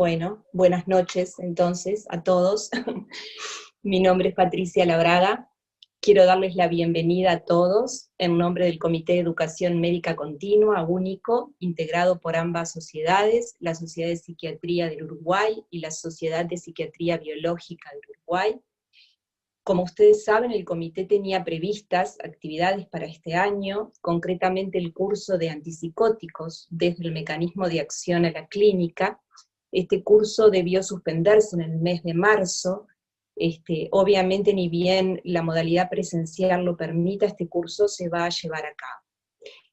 Bueno, buenas noches entonces a todos. Mi nombre es Patricia Labraga. Quiero darles la bienvenida a todos en nombre del Comité de Educación Médica Continua, único, integrado por ambas sociedades, la Sociedad de Psiquiatría del Uruguay y la Sociedad de Psiquiatría Biológica del Uruguay. Como ustedes saben, el comité tenía previstas actividades para este año, concretamente el curso de antipsicóticos desde el mecanismo de acción a la clínica. Este curso debió suspenderse en el mes de marzo. Obviamente, ni bien la modalidad presencial lo permita, este curso se va a llevar a cabo.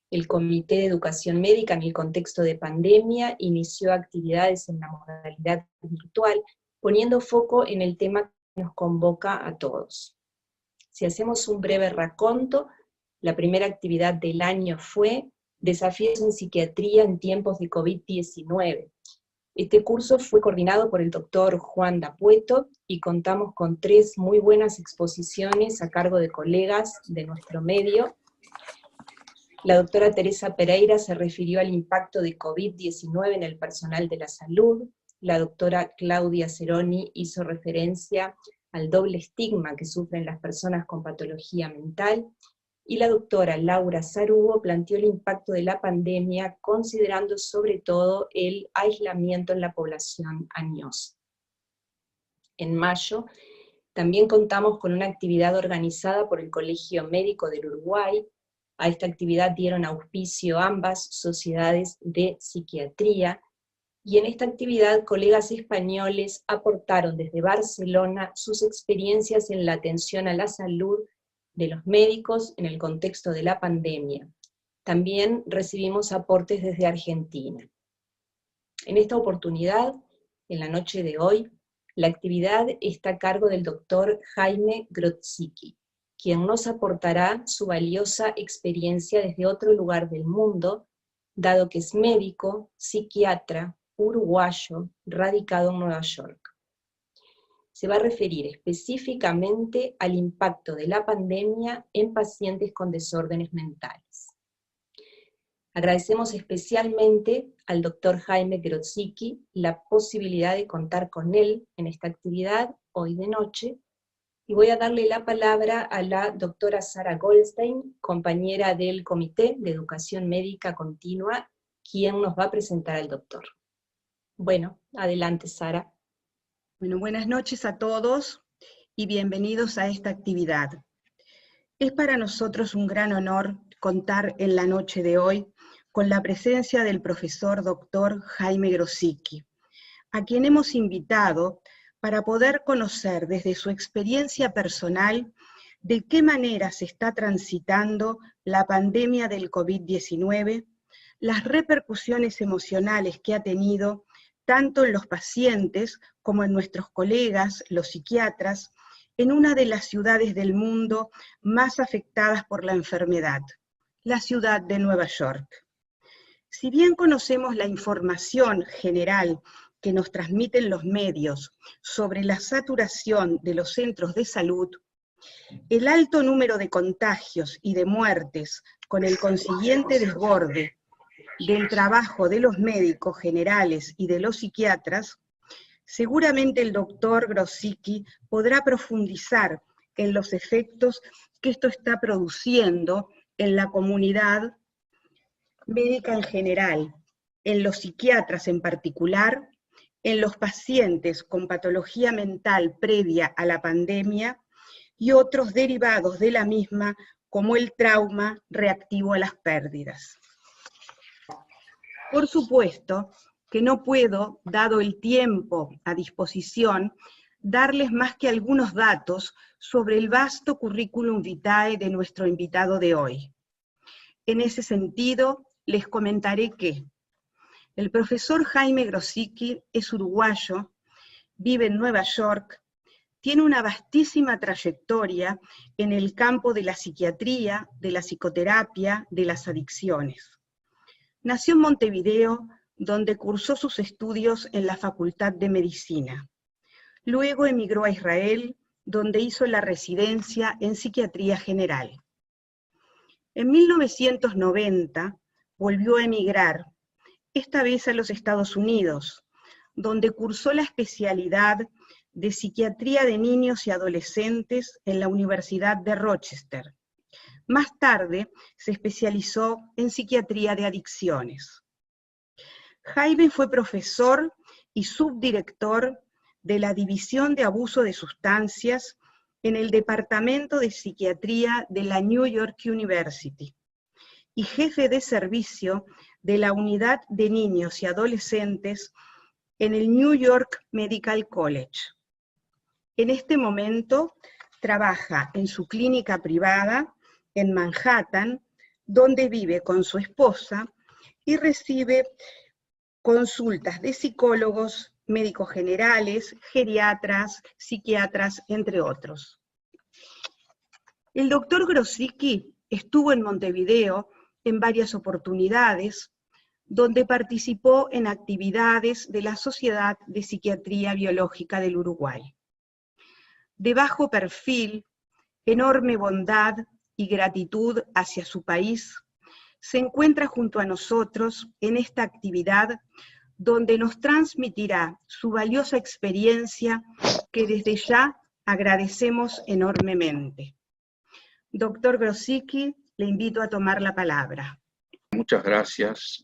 El Comité de Educación Médica, en el contexto de pandemia, inició actividades en la modalidad virtual, poniendo foco en el tema que nos convoca a todos. Si hacemos un breve raconto, la primera actividad del año fue Desafíos en Psiquiatría en tiempos de COVID-19. Este curso fue coordinado por el doctor Juan Dapueto y contamos con 3 muy buenas exposiciones a cargo de colegas de nuestro medio. La doctora Teresa Pereira se refirió al impacto de COVID-19 en el personal de la salud. La doctora Claudia Ceroni hizo referencia al doble estigma que sufren las personas con patología mental. Y la doctora Laura Sarugo planteó el impacto de la pandemia, considerando sobre todo el aislamiento en la población añosa. En mayo también contamos con una actividad organizada por el Colegio Médico del Uruguay. A esta actividad dieron auspicio ambas sociedades de psiquiatría, y en esta actividad colegas españoles aportaron desde Barcelona sus experiencias en la atención a la salud de los médicos en el contexto de la pandemia. También recibimos aportes desde Argentina. En esta oportunidad, en la noche de hoy, la actividad está a cargo del doctor Jaime Grodzicki, quien nos aportará su valiosa experiencia desde otro lugar del mundo, dado que es médico, psiquiatra, uruguayo, radicado en Nueva York. Se va a referir específicamente al impacto de la pandemia en pacientes con desórdenes mentales. Agradecemos especialmente al doctor Jaime Grodzicki la posibilidad de contar con él en esta actividad hoy de noche, y voy a darle la palabra a la doctora Sara Goldstein, compañera del Comité de Educación Médica Continua, quien nos va a presentar al doctor. Bueno, adelante, Sara. Bueno, buenas noches a todos y bienvenidos a esta actividad. Es para nosotros un gran honor contar en la noche de hoy con la presencia del profesor doctor Jaime Grodzicki, a quien hemos invitado para poder conocer desde su experiencia personal de qué manera se está transitando la pandemia del COVID-19, las repercusiones emocionales que ha tenido tanto en los pacientes como en nuestros colegas, los psiquiatras, en una de las ciudades del mundo más afectadas por la enfermedad, la ciudad de Nueva York. Si bien conocemos la información general que nos transmiten los medios sobre la saturación de los centros de salud, el alto número de contagios y de muertes con el consiguiente desborde del trabajo de los médicos generales y de los psiquiatras, seguramente el doctor Grodzicki podrá profundizar en los efectos que esto está produciendo en la comunidad médica en general, en los psiquiatras en particular, en los pacientes con patología mental previa a la pandemia y otros derivados de la misma, como el trauma reactivo a las pérdidas. Por supuesto que no puedo, dado el tiempo a disposición, darles más que algunos datos sobre el vasto currículum vitae de nuestro invitado de hoy. En ese sentido, les comentaré que el profesor Jaime Grodzicki es uruguayo, vive en Nueva York, tiene una vastísima trayectoria en el campo de la psiquiatría, de la psicoterapia, de las adicciones. Nació en Montevideo, donde cursó sus estudios en la Facultad de Medicina. Luego emigró a Israel, donde hizo la residencia en Psiquiatría General. En 1990 volvió a emigrar, esta vez a los Estados Unidos, donde cursó la especialidad de Psiquiatría de Niños y Adolescentes en la Universidad de Rochester. Más tarde se especializó en Psiquiatría de Adicciones. Jaime fue profesor y subdirector de la División de Abuso de Sustancias en el Departamento de Psiquiatría de la New York University y jefe de servicio de la Unidad de Niños y Adolescentes en el New York Medical College. En este momento trabaja en su clínica privada en Manhattan, donde vive con su esposa y recibe consultas de psicólogos, médicos generales, geriatras, psiquiatras, entre otros. El doctor Grosicki estuvo en Montevideo en varias oportunidades, donde participó en actividades de la Sociedad de Psiquiatría Biológica del Uruguay. De bajo perfil, enorme bondad y gratitud hacia su país, se encuentra junto a nosotros en esta actividad donde nos transmitirá su valiosa experiencia que desde ya agradecemos enormemente. Doctor Grosicki, le invito a tomar la palabra. Muchas gracias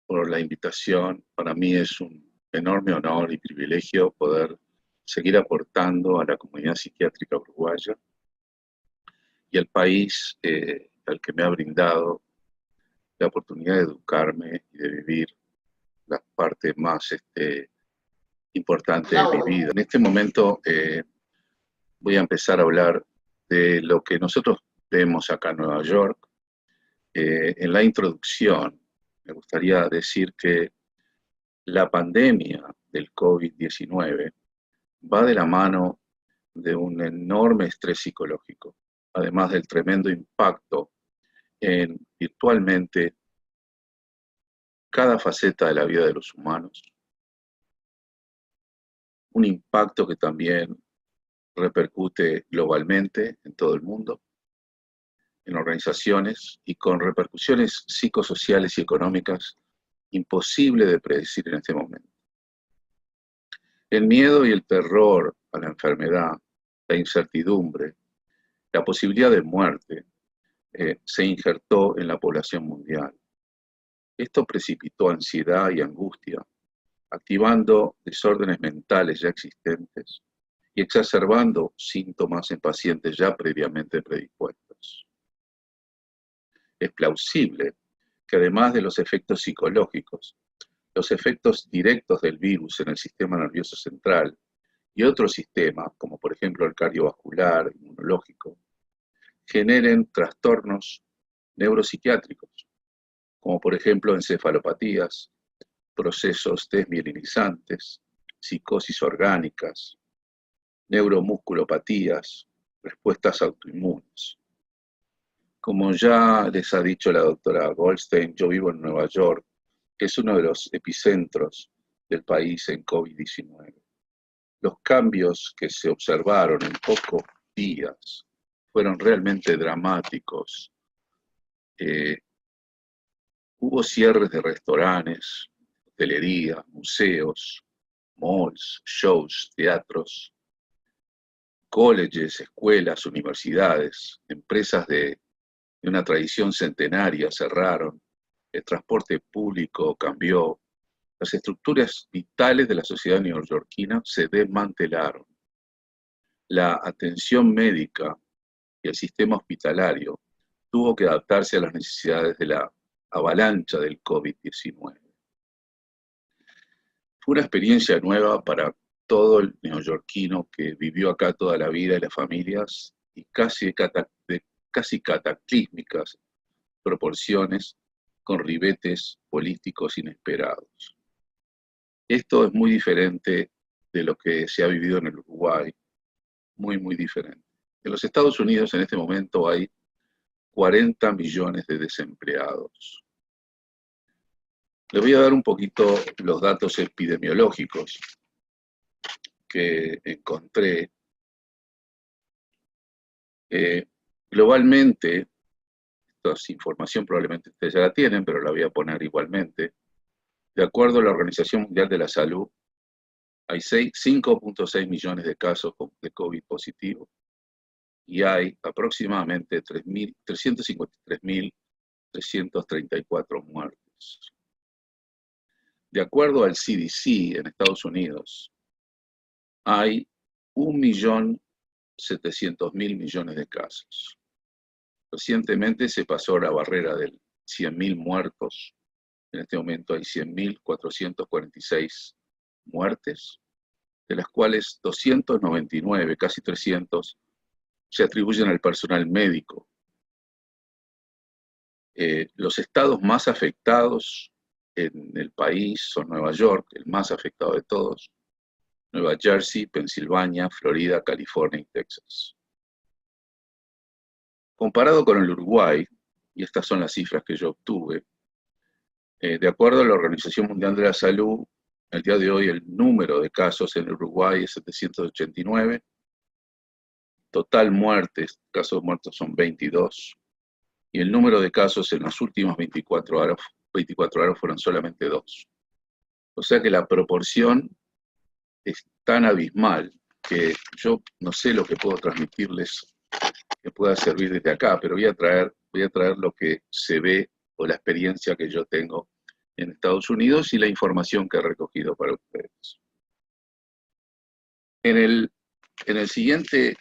por la invitación. Para mí es un enorme honor y privilegio poder seguir aportando a la comunidad psiquiátrica uruguaya y al país al que me ha brindado la oportunidad de educarme y de vivir la parte más importante de mi vida. En este momento voy a empezar a hablar de lo que nosotros vemos acá en Nueva York. En la introducción me gustaría decir que la pandemia del COVID-19 va de la mano de un enorme estrés psicológico, además del tremendo impacto en virtualmente cada faceta de la vida de los humanos. Un impacto que también repercute globalmente en todo el mundo, en organizaciones y con repercusiones psicosociales y económicas imposible de predecir en este momento. El miedo y el terror a la enfermedad, la incertidumbre, la posibilidad de muerte, se injertó en la población mundial. Esto precipitó ansiedad y angustia, activando desórdenes mentales ya existentes y exacerbando síntomas en pacientes ya previamente predispuestos. Es plausible que además de los efectos psicológicos, los efectos directos del virus en el sistema nervioso central y otros sistemas, como por ejemplo el cardiovascular, inmunológico, generen trastornos neuropsiquiátricos, como por ejemplo encefalopatías, procesos desmielinizantes, psicosis orgánicas, neuromusculopatías, respuestas autoinmunes. Como ya les ha dicho la doctora Goldstein, yo vivo en Nueva York, que es uno de los epicentros del país en COVID-19. Los cambios que se observaron en pocos días fueron realmente dramáticos. Hubo cierres de restaurantes, hotelería, museos, malls, shows, teatros, colleges, escuelas, universidades, empresas de una tradición centenaria cerraron, el transporte público cambió, las estructuras vitales de la sociedad neoyorquina se desmantelaron. La atención médica y el sistema hospitalario tuvo que adaptarse a las necesidades de la avalancha del COVID-19. Fue una experiencia nueva para todo el neoyorquino que vivió acá toda la vida y las familias, y casi cataclísmicas proporciones con ribetes políticos inesperados. Esto es muy diferente de lo que se ha vivido en el Uruguay, muy diferente. En los Estados Unidos en este momento hay 40 millones de desempleados. Les voy a dar un poquito los datos epidemiológicos que encontré. Globalmente, esta información probablemente ustedes ya la tienen, pero la voy a poner igualmente. De acuerdo a la Organización Mundial de la Salud, hay 5.6 millones de casos de COVID positivo y hay aproximadamente 353.334 muertes. De acuerdo al CDC en Estados Unidos, hay 1.700.000 millones de casos. Recientemente se pasó la barrera de 100.000 muertos. En este momento hay 100.446 muertes, de las cuales 299, casi 300, se atribuyen al personal médico. Los estados más afectados en el país son Nueva York, el más afectado de todos, Nueva Jersey, Pensilvania, Florida, California y Texas. Comparado con el Uruguay, y estas son las cifras que yo obtuve, de acuerdo a la Organización Mundial de la Salud, al día de hoy el número de casos en Uruguay es 789, total muertes, casos muertos son 22, y el número de casos en las últimas 24 horas fueron solamente 2. O sea que la proporción es tan abismal que yo no sé lo que puedo transmitirles que pueda servir desde acá, pero voy a traer lo que se ve o la experiencia que yo tengo en Estados Unidos y la información que he recogido para ustedes. En el siguiente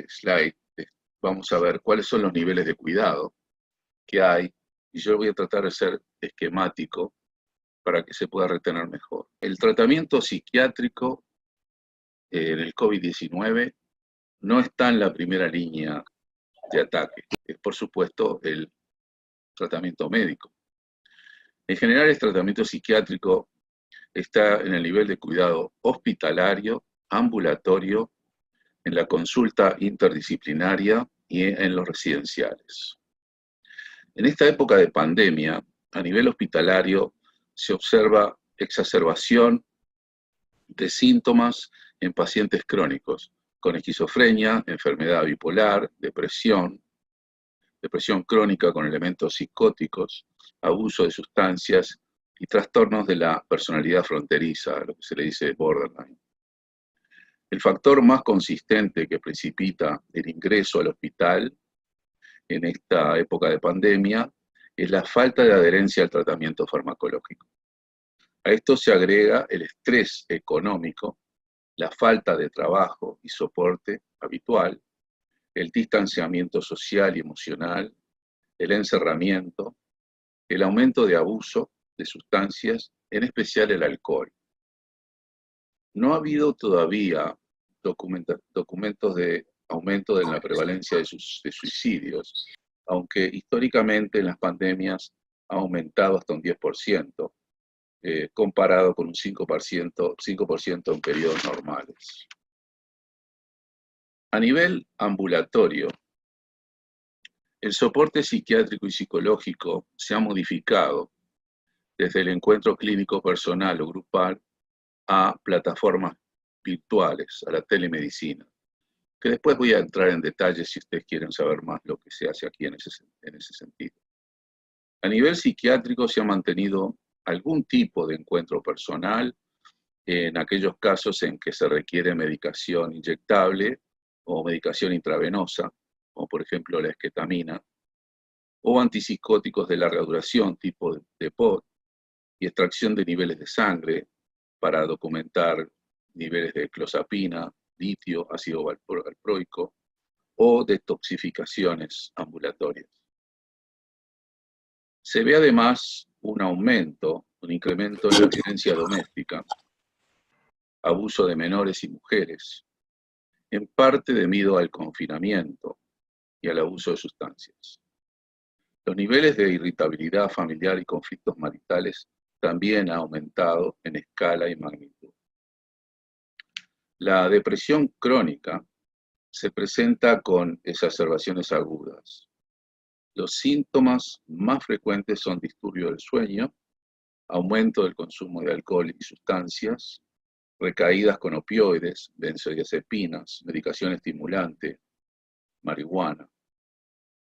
slide vamos a ver cuáles son los niveles de cuidado que hay, y yo voy a tratar de ser esquemático para que se pueda retener mejor. El tratamiento psiquiátrico en el COVID-19 no está en la primera línea de ataque, es por supuesto el tratamiento médico. En general, el tratamiento psiquiátrico está en el nivel de cuidado hospitalario, ambulatorio, en la consulta interdisciplinaria y en los residenciales. En esta época de pandemia, a nivel hospitalario, se observa exacerbación de síntomas en pacientes crónicos, con esquizofrenia, enfermedad bipolar, depresión crónica con elementos psicóticos, abuso de sustancias y trastornos de la personalidad fronteriza, lo que se le dice borderline. El factor más consistente que precipita el ingreso al hospital en esta época de pandemia es la falta de adherencia al tratamiento farmacológico. A esto se agrega el estrés económico, la falta de trabajo y soporte habitual, el distanciamiento social y emocional, el encerramiento, el aumento de abuso de sustancias, en especial el alcohol. No ha habido todavía documentos de aumento de la prevalencia de suicidios, aunque históricamente en las pandemias ha aumentado hasta un 10%, comparado con un 5% en periodos normales. A nivel ambulatorio, el soporte psiquiátrico y psicológico se ha modificado desde el encuentro clínico personal o grupal a plataformas virtuales, a la telemedicina, que después voy a entrar en detalles si ustedes quieren saber más lo que se hace aquí en ese sentido. A nivel psiquiátrico se ha mantenido algún tipo de encuentro personal en aquellos casos en que se requiere medicación inyectable o medicación intravenosa, como por ejemplo la esquetamina, o antipsicóticos de larga duración, tipo DEPOT, y extracción de niveles de sangre para documentar niveles de clozapina, litio, ácido valproico, o detoxificaciones ambulatorias. Se ve además un incremento en la violencia doméstica, abuso de menores y mujeres, en parte debido al confinamiento y al abuso de sustancias. Los niveles de irritabilidad familiar y conflictos maritales también han aumentado en escala y magnitud. La depresión crónica se presenta con exacerbaciones agudas. Los síntomas más frecuentes son disturbio del sueño, aumento del consumo de alcohol y sustancias, recaídas con opioides, benzodiazepinas, medicación estimulante, marihuana.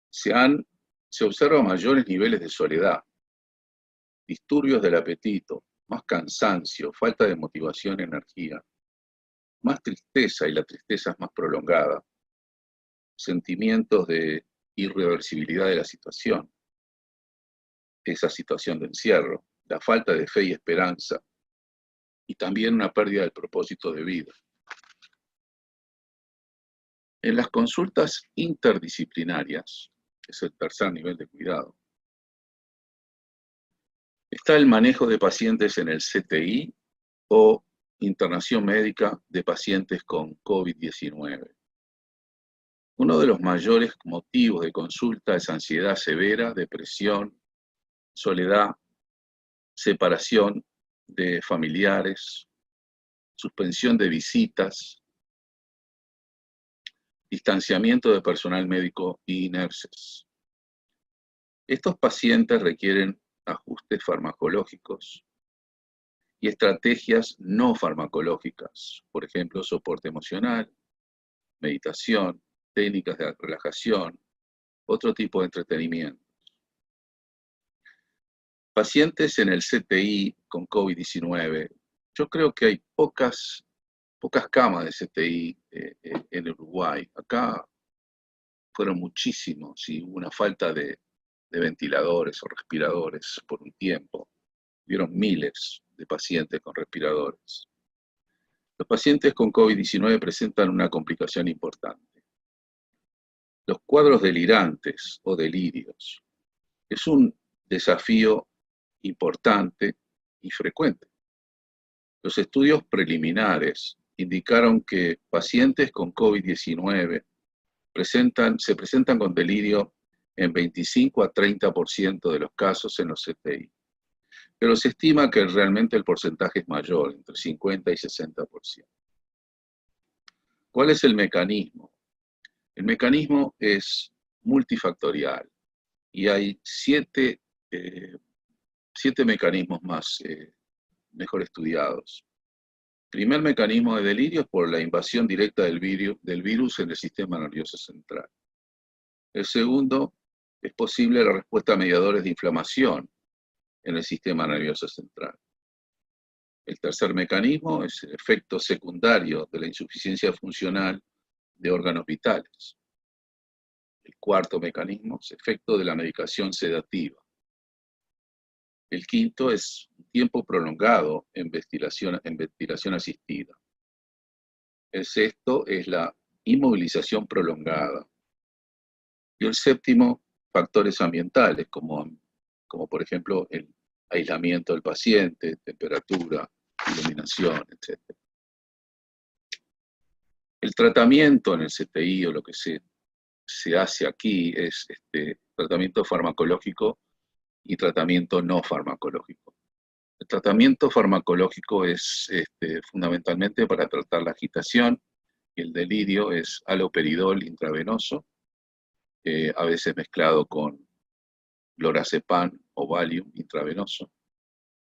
Se observan mayores niveles de soledad, disturbios del apetito, más cansancio, falta de motivación, energía, más tristeza, y la tristeza es más prolongada, sentimientos de irreversibilidad de la situación, esa situación de encierro, la falta de fe y esperanza, y también una pérdida del propósito de vida. En las consultas interdisciplinarias, que es el tercer nivel de cuidado, está el manejo de pacientes en el CTI o internación médica de pacientes con COVID-19. Uno de los mayores motivos de consulta es ansiedad severa, depresión, soledad, separación de familiares, suspensión de visitas, distanciamiento de personal médico y nurses. Estos pacientes requieren ajustes farmacológicos y estrategias no farmacológicas, por ejemplo, soporte emocional, meditación, técnicas de relajación, otro tipo de entretenimiento. Pacientes en el CTI con COVID-19, yo creo que hay pocas camas de CTI en Uruguay. Acá fueron muchísimos y hubo una falta de ventiladores o respiradores por un tiempo. Hubieron miles de pacientes con respiradores. Los pacientes con COVID-19 presentan una complicación importante. Los cuadros delirantes o delirios es un desafío importante y frecuente. Los estudios preliminares indicaron que pacientes con COVID-19 se presentan con delirio en 25 a 30% de los casos en los CTI, pero se estima que realmente el porcentaje es mayor, entre 50 y 60%. ¿Cuál es el mecanismo? El mecanismo es multifactorial y hay siete mecanismos más mejor estudiados. Primer mecanismo de delirio es por la invasión directa del virus en el sistema nervioso central. El segundo, es posible la respuesta a mediadores de inflamación en el sistema nervioso central. El tercer mecanismo es el efecto secundario de la insuficiencia funcional de órganos vitales. El cuarto mecanismo es efecto de la medicación sedativa. El quinto es un tiempo prolongado en ventilación asistida. El sexto es la inmovilización prolongada. Y el séptimo, factores ambientales, como por ejemplo el aislamiento del paciente, temperatura, iluminación, etc. El tratamiento en el CTI, o lo que se hace aquí, es tratamiento farmacológico y tratamiento no farmacológico. El tratamiento farmacológico es fundamentalmente para tratar la agitación, y el delirio es haloperidol intravenoso, a veces mezclado con lorazepam o Valium intravenoso,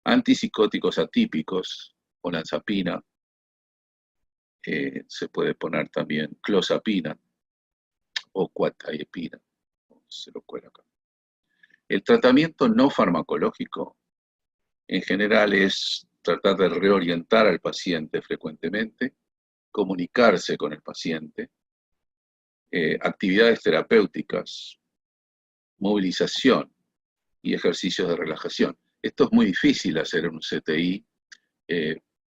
antipsicóticos atípicos, olanzapina, se puede poner también clozapina o quetiapina, se lo cuela acá. El tratamiento no farmacológico en general es tratar de reorientar al paciente frecuentemente, comunicarse con el paciente, actividades terapéuticas, movilización y ejercicios de relajación. Esto es muy difícil hacer en un CTI,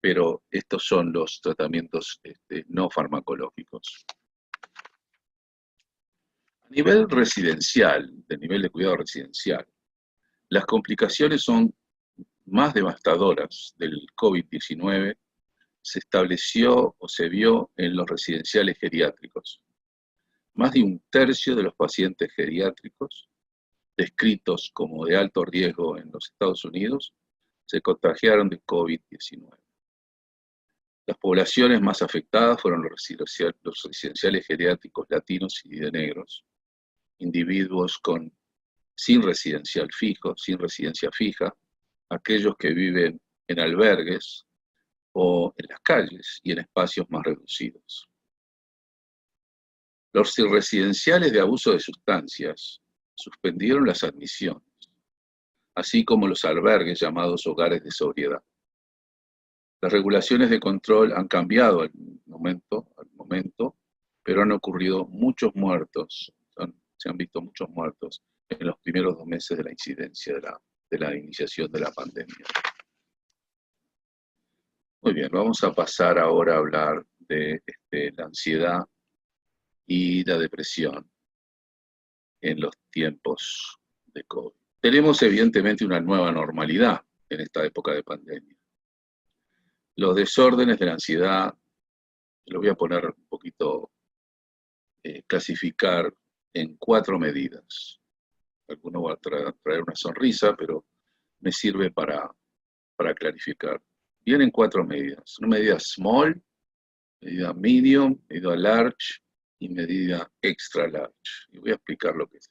pero estos son los tratamientos no farmacológicos. A nivel residencial, del nivel de cuidado residencial, las complicaciones son más devastadoras del COVID-19 se estableció o se vio en los residenciales geriátricos. Más de un tercio de los pacientes geriátricos, descritos como de alto riesgo en los Estados Unidos, se contagiaron de COVID-19. Las poblaciones más afectadas fueron los residenciales geriátricos latinos y de negros, individuos sin residencia fija, aquellos que viven en albergues o en las calles y en espacios más reducidos. Los residenciales de abuso de sustancias suspendieron las admisiones, así como los albergues llamados hogares de sobriedad. Las regulaciones de control han cambiado al momento, pero han ocurrido muchos muertos, se han visto muchos muertos en los primeros 2 meses de la incidencia de la iniciación de la pandemia. Muy bien, vamos a pasar ahora a hablar de la ansiedad y la depresión en los tiempos de COVID. Tenemos evidentemente una nueva normalidad en esta época de pandemia. Los desórdenes de la ansiedad, lo voy a poner un poquito, clasificar en 4 medidas. Alguno va a traer una sonrisa, pero me sirve para clarificar. Vienen 4 medidas. Una medida small, medida medium, medida large y medida extra large. Y voy a explicar lo que es.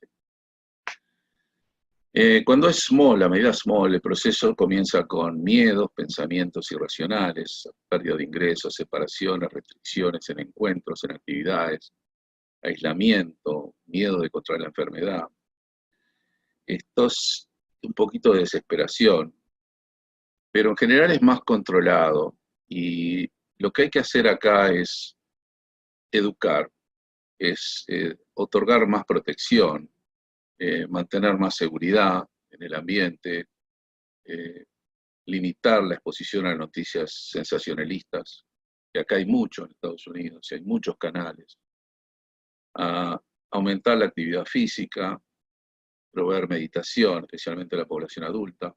Cuando es small, la medida small, el proceso comienza con miedos, pensamientos irracionales, pérdida de ingresos, separaciones, restricciones en encuentros, en actividades, aislamiento, miedo de contraer la enfermedad. Esto es un poquito de desesperación, pero en general es más controlado, y lo que hay que hacer acá es educar, es otorgar más protección, mantener más seguridad en el ambiente, limitar la exposición a noticias sensacionalistas, que acá hay mucho en Estados Unidos, y hay muchos canales, a aumentar la actividad física, proveer meditación, especialmente a la población adulta,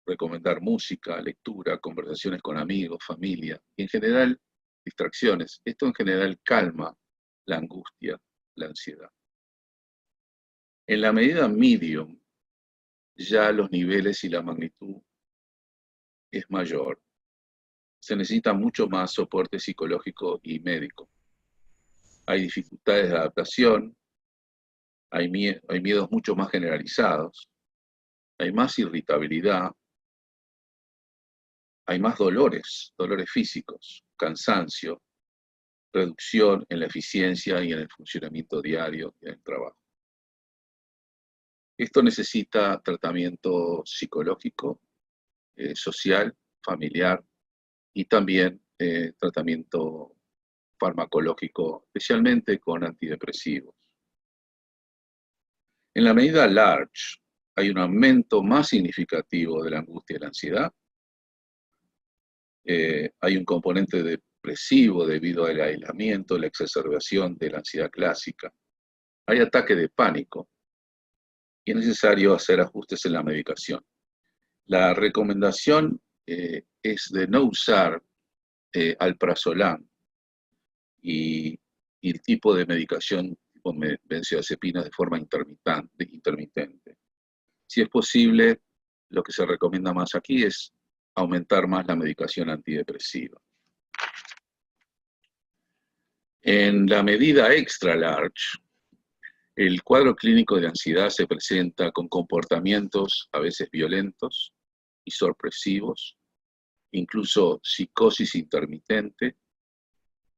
recomendar música, lectura, conversaciones con amigos, familia, y en general distracciones. Esto en general calma la angustia, la ansiedad. En la medida medium, ya los niveles y la magnitud es mayor. Se necesita mucho más soporte psicológico y médico. Hay dificultades de adaptación, hay miedos mucho más generalizados, hay más irritabilidad, hay más dolores físicos, cansancio, reducción en la eficiencia y en el funcionamiento diario del trabajo. Esto necesita tratamiento psicológico, social, familiar, y también tratamiento farmacológico, especialmente con antidepresivos. En la medida large, hay un aumento más significativo de la angustia y la ansiedad. Hay un componente depresivo debido al aislamiento, la exacerbación de la ansiedad clásica. Hay ataque de pánico y es necesario hacer ajustes en la medicación. La recomendación es de no usar alprazolam y el tipo de medicación tipo benzodiazepinas de forma intermitente. Si es posible, lo que se recomienda más aquí es aumentar más la medicación antidepresiva. En la medida extra large, el cuadro clínico de ansiedad se presenta con comportamientos a veces violentos y sorpresivos, incluso psicosis intermitente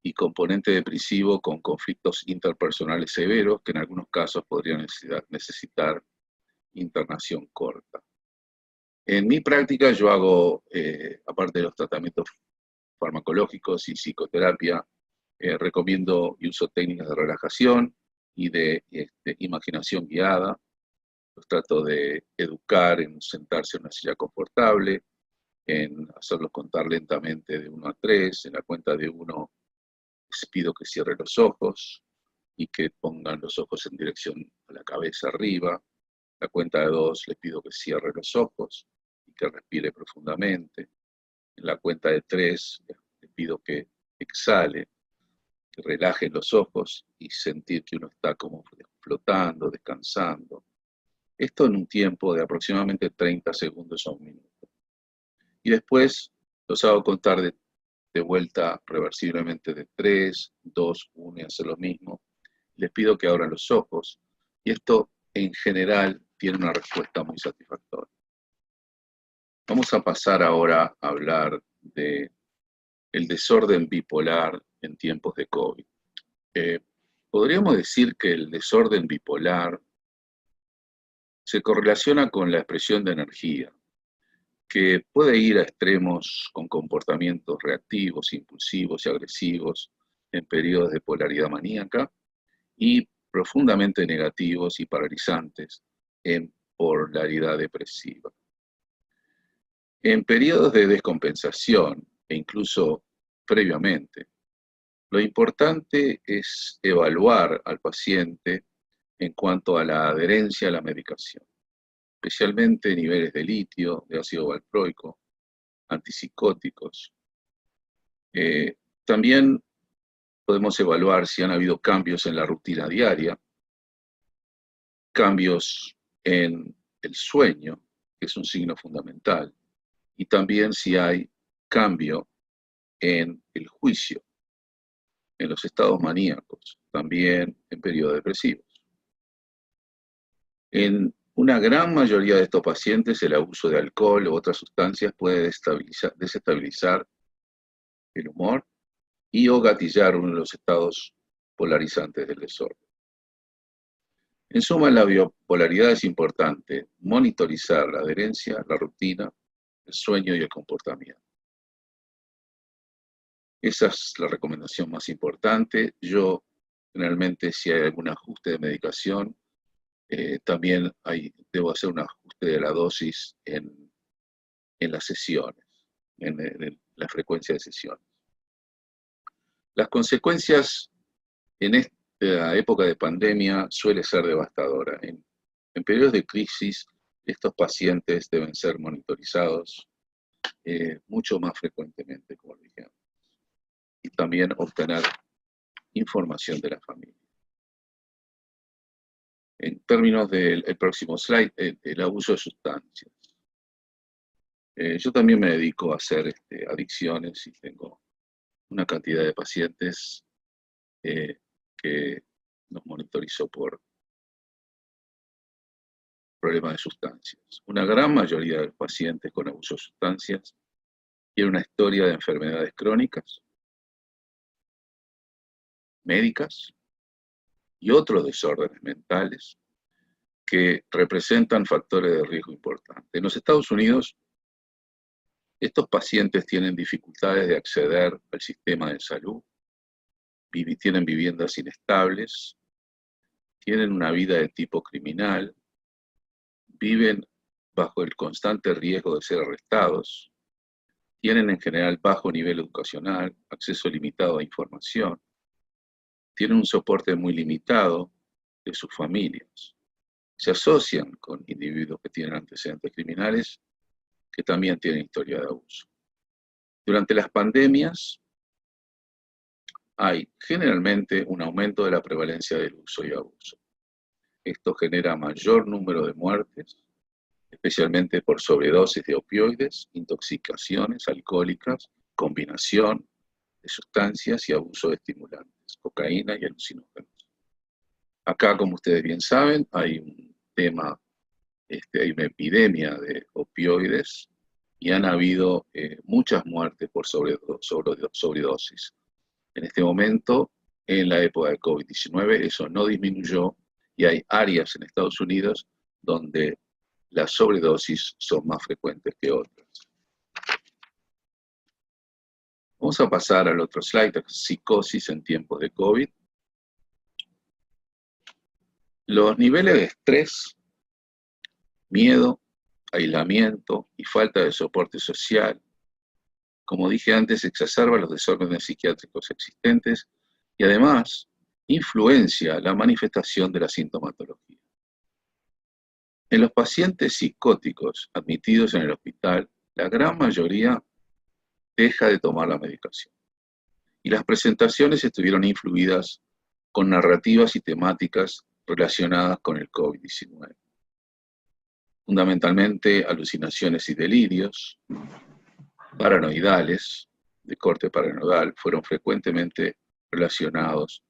y componente depresivo con conflictos interpersonales severos que en algunos casos podrían necesitar internación corta. En mi práctica yo hago, aparte de los tratamientos farmacológicos y psicoterapia, recomiendo y uso técnicas de relajación y de imaginación guiada. Los trato de educar en sentarse en una silla confortable, en hacerlos contar lentamente de 1 a 3, en la cuenta de 1 les pido que cierren los ojos y que pongan los ojos en dirección a la cabeza arriba. La cuenta de 2 les pido que cierre los ojos y que respire profundamente. En la cuenta de 3 les pido que exhale, que relajen los ojos y sentir que uno está como flotando, descansando. Esto en un tiempo de aproximadamente 30 segundos a 1 minuto. Y después los hago contar de vuelta reversiblemente de 3, 2, 1 y hacer lo mismo. Les pido que abran los ojos y esto en general tiene una respuesta muy satisfactoria. Vamos a pasar ahora a hablar de el desorden bipolar en tiempos de COVID. Podríamos decir que el desorden bipolar se correlaciona con la expresión de energía. que puede ir a extremos con comportamientos reactivos, impulsivos y agresivos en periodos de polaridad maníaca y profundamente negativos y paralizantes en polaridad depresiva. En periodos de descompensación e incluso previamente, lo importante es evaluar al paciente en cuanto a la adherencia a la medicación, especialmente niveles de litio, de ácido valproico, antipsicóticos. También podemos evaluar si han habido cambios en la rutina diaria, cambios en el sueño, que es un signo fundamental, y también si hay cambio en el juicio, en los estados maníacos, también en periodos depresivos. En una gran mayoría de estos pacientes, el abuso de alcohol u otras sustancias puede desestabilizar el humor y o gatillar uno de los estados polarizantes del desorden. En suma, en la biopolaridad es importante monitorizar la adherencia, la rutina, el sueño y el comportamiento. Esa es la recomendación más importante. Yo, generalmente, si hay algún ajuste de medicación, también debo hacer un ajuste de la dosis en las sesiones, en la frecuencia de sesiones. Las consecuencias en esta época de pandemia suele ser devastadora. En periodos de crisis, estos pacientes deben ser monitorizados mucho más frecuentemente, como dije antes, y también obtener información de la familia. En términos del próximo slide, el abuso de sustancias. Yo también me dedico a hacer adicciones y tengo una cantidad de pacientes que nos monitorizó por problemas de sustancias. Una gran mayoría de los pacientes con abuso de sustancias tienen una historia de enfermedades crónicas, médicas y otros desórdenes mentales que representan factores de riesgo importantes. En los Estados Unidos, estos pacientes tienen dificultades de acceder al sistema de salud, tienen viviendas inestables, tienen una vida de tipo criminal, viven bajo el constante riesgo de ser arrestados, tienen en general bajo nivel educacional, acceso limitado a información, tienen un soporte muy limitado de sus familias, se asocian con individuos que tienen antecedentes criminales que también tienen historia de abuso. Durante las pandemias hay generalmente un aumento de la prevalencia del uso y abuso. Esto genera mayor número de muertes, especialmente por sobredosis de opioides, intoxicaciones alcohólicas, combinación de sustancias y abuso de estimulantes, cocaína y alucinógenos. Acá, como ustedes bien saben, hay un tema, hay una epidemia de opioides y han habido muchas muertes por sobredosis. En este momento, en la época de COVID-19, eso no disminuyó y hay áreas en Estados Unidos donde las sobredosis son más frecuentes que otras. Vamos a pasar al otro slide, psicosis en tiempos de COVID. Los niveles de estrés, miedo, aislamiento y falta de soporte social, como dije antes, exacerba los desórdenes psiquiátricos existentes y además influencia la manifestación de la sintomatología. En los pacientes psicóticos admitidos en el hospital, la gran mayoría deja de tomar la medicación. Y las presentaciones estuvieron influidas con narrativas y temáticas relacionadas con el COVID-19. Fundamentalmente alucinaciones y delirios paranoidales, de corte paranoidal, fueron frecuentemente relacionados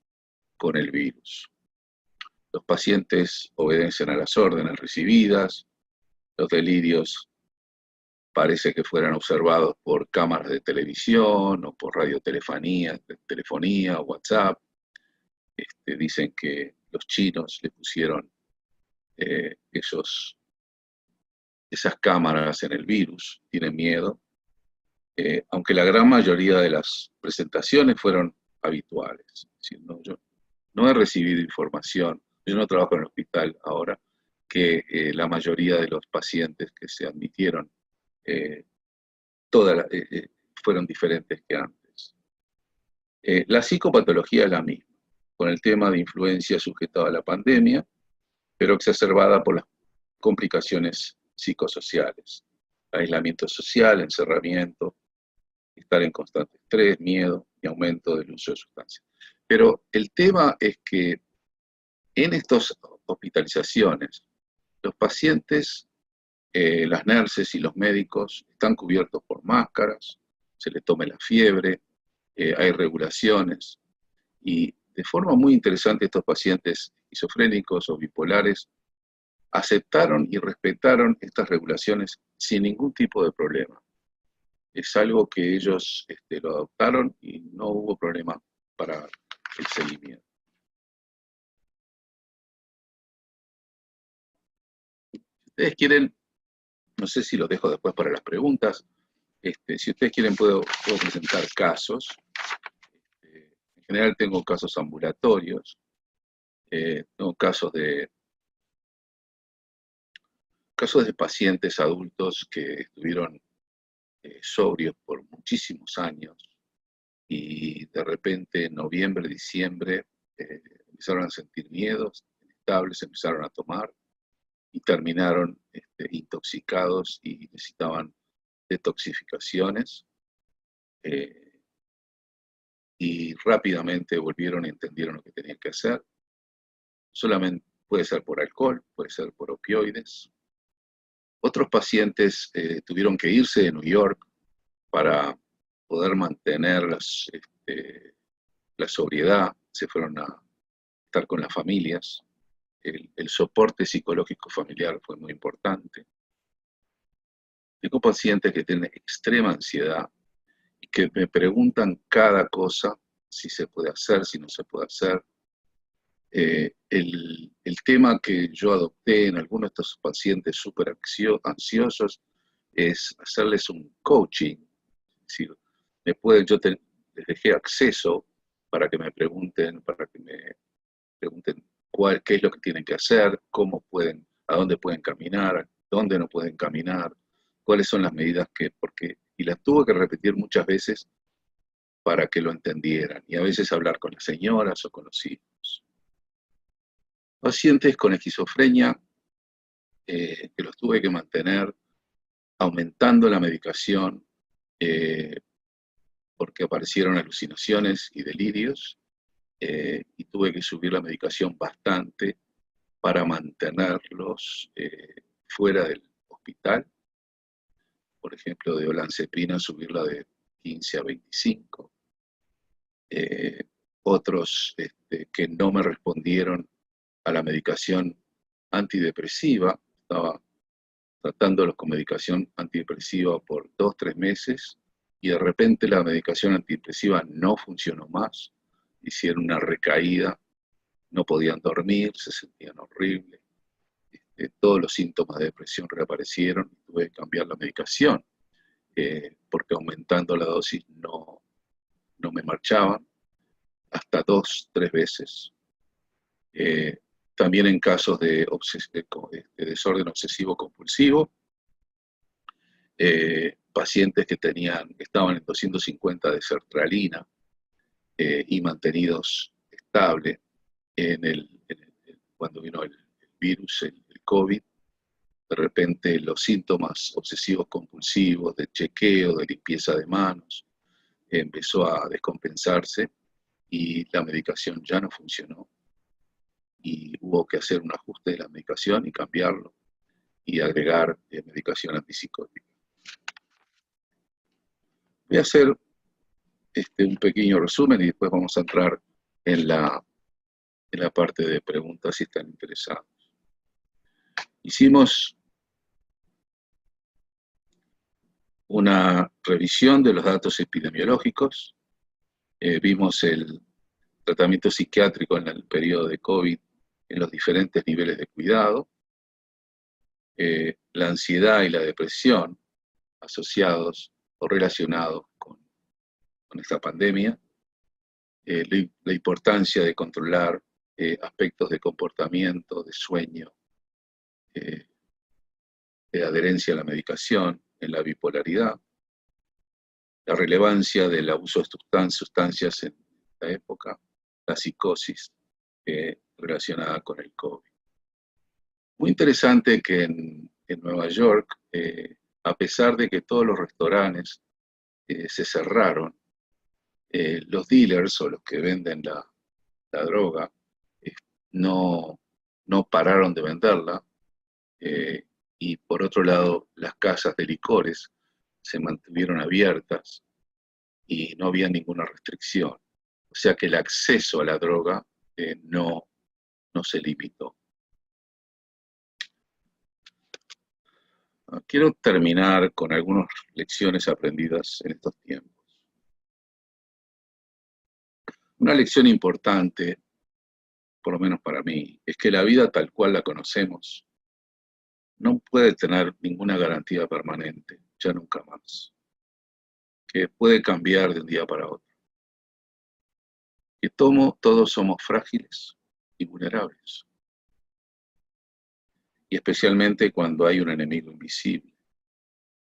con el virus. Los pacientes obedecen a las órdenes recibidas, los delirios parece que fueran observados por cámaras de televisión o por radiotelefonía, telefonía, WhatsApp. Dicen que los chinos le pusieron esos esas cámaras en el virus, tienen miedo, aunque la gran mayoría de las presentaciones fueron habituales. Es decir, no, yo no he recibido información, yo no trabajo en el hospital ahora, que la mayoría de los pacientes que se admitieron fueron diferentes que antes. La psicopatología es la misma, con el tema de influencia sujetada a la pandemia, pero exacerbada por las complicaciones psicosociales. Aislamiento social, encerramiento, estar en constante estrés, miedo y aumento del uso de sustancias. Pero el tema es que en estas hospitalizaciones, los pacientes, las nurses y los médicos están cubiertos por máscaras, se les toma la fiebre, hay regulaciones, y de forma muy interesante estos pacientes esquizofrénicos o bipolares aceptaron y respetaron estas regulaciones sin ningún tipo de problema. Es algo que ellos lo adoptaron y no hubo problema para el seguimiento. Si ustedes quieren, no sé si los dejo después para las preguntas, si ustedes quieren puedo presentar casos. En general tengo casos ambulatorios, tengo casos de pacientes adultos que estuvieron sobrios por muchísimos años y de repente en noviembre, diciembre empezaron a sentir miedos, inestables, empezaron a tomar y terminaron intoxicados y necesitaban detoxificaciones y rápidamente volvieron y entendieron lo que tenían que hacer. Solamente puede ser por alcohol, puede ser por opioides. Otros pacientes tuvieron que irse de New York para poder mantener la sobriedad, se fueron a estar con las familias. El soporte psicológico familiar fue muy importante. Tengo pacientes que tienen extrema ansiedad y que me preguntan cada cosa, si se puede hacer, si no se puede hacer. El tema que yo adopté en algunos de estos pacientes súper ansiosos es hacerles un coaching. Es decir, les dejé acceso para que me pregunten, qué es lo que tienen que hacer, a dónde pueden caminar, dónde no pueden caminar, cuáles son las medidas y las tuve que repetir muchas veces para que lo entendieran, y a veces hablar con las señoras o con los hijos. Pacientes con esquizofrenia que los tuve que mantener aumentando la medicación porque aparecieron alucinaciones y delirios, y tuve que subir la medicación bastante para mantenerlos fuera del hospital. Por ejemplo, de olanzapina subirla de 15 a 25. Otros que no me respondieron a la medicación antidepresiva, estaba tratándolos con medicación antidepresiva por 2-3 meses, y de repente la medicación antidepresiva no funcionó más, hicieron una recaída, no podían dormir, se sentían horribles, todos los síntomas de depresión reaparecieron y tuve que cambiar la medicación, porque aumentando la dosis no me marchaban, hasta 2-3 veces. También en casos de desorden obsesivo compulsivo, pacientes que estaban en 250 de sertralina y mantenidos estable cuando vino el virus, el COVID. De repente los síntomas obsesivos compulsivos, de chequeo, de limpieza de manos, empezó a descompensarse y la medicación ya no funcionó. Y hubo que hacer un ajuste de la medicación y cambiarlo y agregar medicación antipsicótica. Voy a hacer un pequeño resumen y después vamos a entrar en la parte de preguntas si están interesados. Hicimos una revisión de los datos epidemiológicos, vimos el tratamiento psiquiátrico en el periodo de COVID en los diferentes niveles de cuidado, la ansiedad y la depresión asociados o relacionados con esta pandemia, la importancia de controlar aspectos de comportamiento, de sueño, de adherencia a la medicación, en la bipolaridad, la relevancia del abuso de sustancias en esta época, la psicosis relacionada con el COVID. Muy interesante que en Nueva York, a pesar de que todos los restaurantes se cerraron, los dealers o los que venden la droga no pararon de venderla, y por otro lado las casas de licores se mantuvieron abiertas y no había ninguna restricción. O sea que el acceso a la droga no se limitó. Quiero terminar con algunas lecciones aprendidas en estos tiempos. Una lección importante, por lo menos para mí, es que la vida tal cual la conocemos no puede tener ninguna garantía permanente, ya nunca más. Que puede cambiar de un día para otro. Que todos somos frágiles y vulnerables. Y especialmente cuando hay un enemigo invisible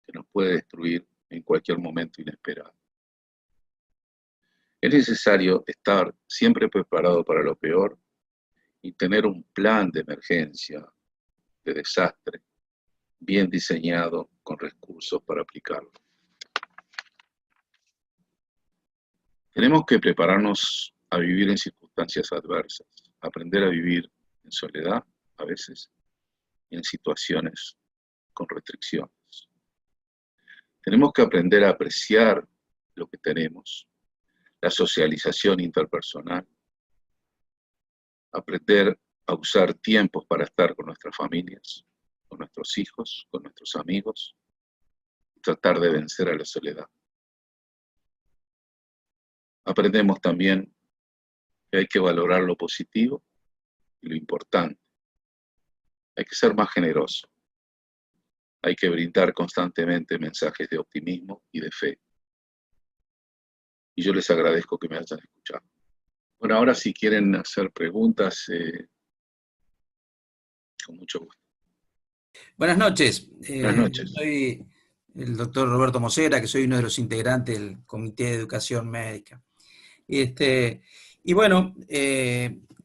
que nos puede destruir en cualquier momento inesperado. Es necesario estar siempre preparado para lo peor y tener un plan de emergencia, de desastre, bien diseñado con recursos para aplicarlo. Tenemos que prepararnos a vivir en circunstancias adversas, aprender a vivir en soledad a veces y en situaciones con restricciones. Tenemos que aprender a apreciar lo que tenemos, la socialización interpersonal, aprender a usar tiempos para estar con nuestras familias, con nuestros hijos, con nuestros amigos, y tratar de vencer a la soledad. Aprendemos también que hay que valorar lo positivo y lo importante. Hay que ser más generoso. Hay que brindar constantemente mensajes de optimismo y de fe. Y yo les agradezco que me hayan escuchado. Bueno, ahora si quieren hacer preguntas, con mucho gusto. Buenas noches. Buenas noches. Soy el doctor Roberto Mosera, que soy uno de los integrantes del Comité de Educación Médica. Y bueno,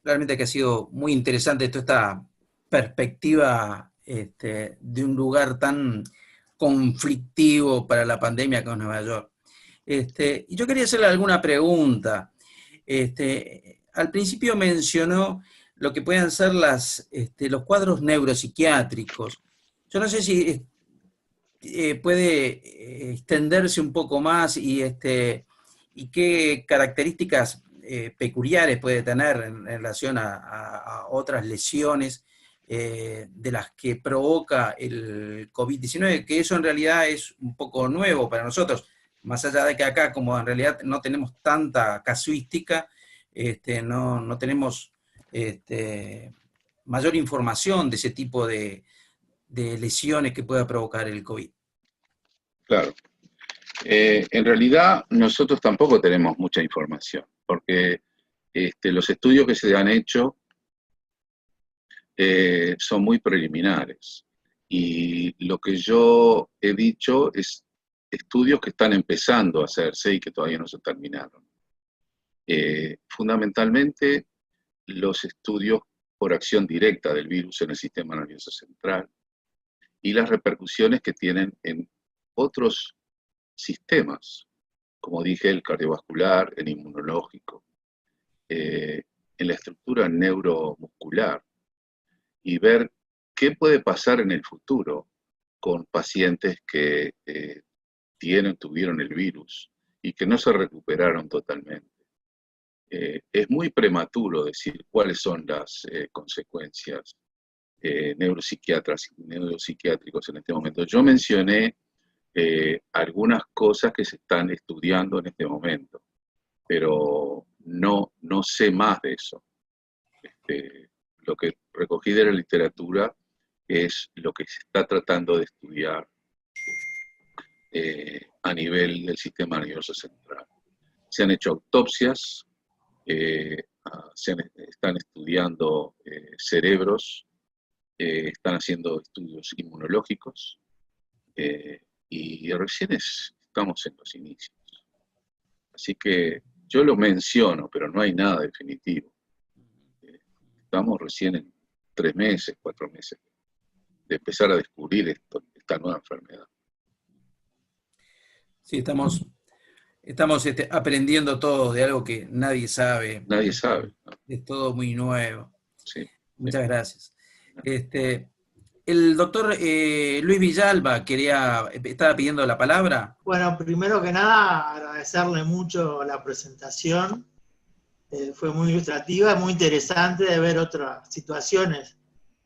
realmente que ha sido muy interesante toda esta perspectiva de un lugar tan conflictivo para la pandemia como Nueva York. Y yo quería hacerle alguna pregunta. Al principio mencionó lo que pueden ser los cuadros neuropsiquiátricos. Yo no sé si puede extenderse un poco más y qué características peculiares puede tener en relación a otras lesiones de las que provoca el COVID-19, que eso en realidad es un poco nuevo para nosotros, más allá de que acá, como en realidad no tenemos tanta casuística, no tenemos mayor información de ese tipo de lesiones que pueda provocar el COVID. Claro. En realidad nosotros tampoco tenemos mucha información, porque los estudios que se han hecho son muy preliminares. Y lo que yo he dicho es estudios que están empezando a hacerse y que todavía no se terminaron. Fundamentalmente, los estudios por acción directa del virus en el sistema nervioso central y las repercusiones que tienen en otros sistemas, como dije, el cardiovascular, el inmunológico, en la estructura neuromuscular, y ver qué puede pasar en el futuro con pacientes que tuvieron el virus y que no se recuperaron totalmente. Es muy prematuro decir cuáles son las consecuencias neuropsiquiátricos en este momento. Yo mencioné algunas cosas que se están estudiando en este momento, pero no sé más de eso. Lo que recogí de la literatura que es lo que se está tratando de estudiar a nivel del sistema nervioso central. Se han hecho autopsias, están estudiando cerebros, están haciendo estudios inmunológicos, y recién estamos en los inicios. Así que yo lo menciono, pero no hay nada definitivo. Estamos recién en 3 meses, 4 meses de empezar a descubrir esta nueva enfermedad. Sí, estamos aprendiendo todo de algo que nadie sabe. Nadie sabe, ¿no? Es todo muy nuevo. Sí. Muchas gracias. El doctor Luis Villalba estaba pidiendo la palabra. Bueno, primero que nada, agradecerle mucho la presentación. Fue muy ilustrativa, muy interesante de ver otras situaciones,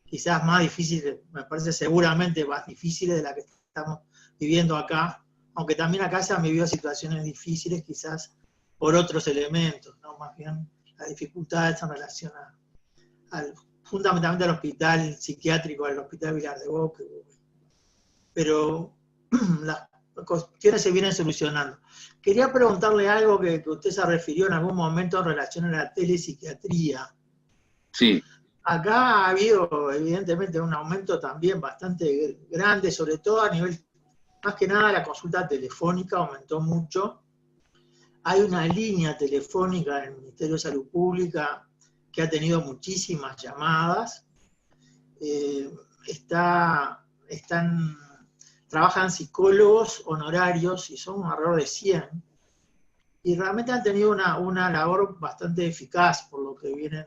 quizás más difíciles, me parece seguramente más difíciles de las que estamos viviendo acá, aunque también acá se han vivido situaciones difíciles, quizás por otros elementos, ¿no? Más bien las dificultades en relación fundamentalmente al hospital psiquiátrico, al hospital Vilar de Boque, pero las cuestiones se vienen solucionando. Quería preguntarle algo que usted se refirió en algún momento en relación a la telepsiquiatría. Sí. Acá ha habido evidentemente un aumento también bastante grande, sobre todo a nivel, más que nada la consulta telefónica aumentó mucho. Hay una línea telefónica del Ministerio de Salud Pública que ha tenido muchísimas llamadas. Trabajan psicólogos honorarios y son alrededor de 100. Y realmente han tenido una labor bastante eficaz por lo que vienen